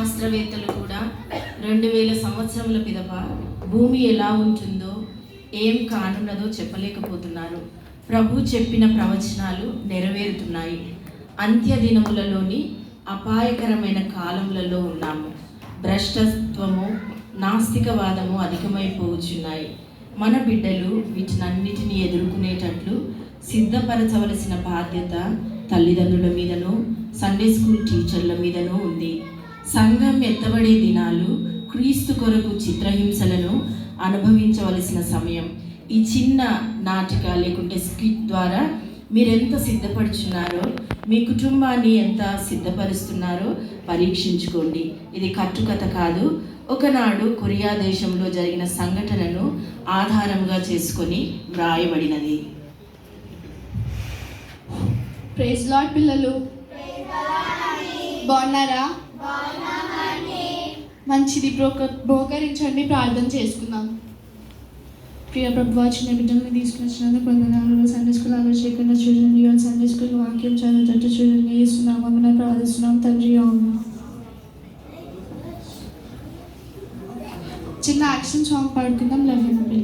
శాస్త్రవేత్తలు కూడా 2000 సంవత్సరముల పిదప భూమి ఎలా ఉంటుందో ఏం కానున్నదో చెప్పలేకపోతున్నారు. ప్రభు చెప్పిన ప్రవచనాలు నెరవేరుతున్నాయి. అంత్య దినములలోని అపాయకరమైన కాలములలో ఉన్నాము. భ్రష్టత్వము, నాస్తికవాదము అధికమైపోవచ్చున్నాయి. మన బిడ్డలు వీటినన్నిటిని ఎదుర్కొనేటట్లు సిద్ధపరచవలసిన బాధ్యత తల్లిదండ్రుల మీదనూ సండే స్కూల్ టీచర్ల మీదనూ ఉంది. సంఘం ఎత్తబడే దినాలు క్రీస్తు కొరకు చిత్రహింసలను అనుభవించవలసిన సమయం. ఈ చిన్న నాటిక లేకుంటే స్కిట్ ద్వారా మీరెంత సిద్ధపడుచున్నారో, మీ కుటుంబాన్ని ఎంత సిద్ధపరుస్తున్నారో పరీక్షించుకోండి. ఇది కట్టుకథ కాదు. ఒకనాడు కొరియా దేశంలో జరిగిన సంఘటనను ఆధారంగా చేసుకొని వ్రాయబడినది. ప్రైజ్ లార్డ్ పిల్లలు, బాగున్నారా? మంచిది. బోకరించండి, ప్రార్థన చేసుకుందాం. ప్రియ ప్రభువా, చిన్న బిడ్డల్ని తీసుకుని వచ్చినందుకు వందనాలు. సండే స్కూల్ ఆలోచించకుండా చూడండి, సండే స్కూల్ వాక్యం చదివేటట్టు చూడండి. ఇస్తున్నామని ప్రార్థిస్తున్నాం తండ్రి. అవును. చిన్న యాక్షన్ సాంగ్ పాడుకుందాం. Love you.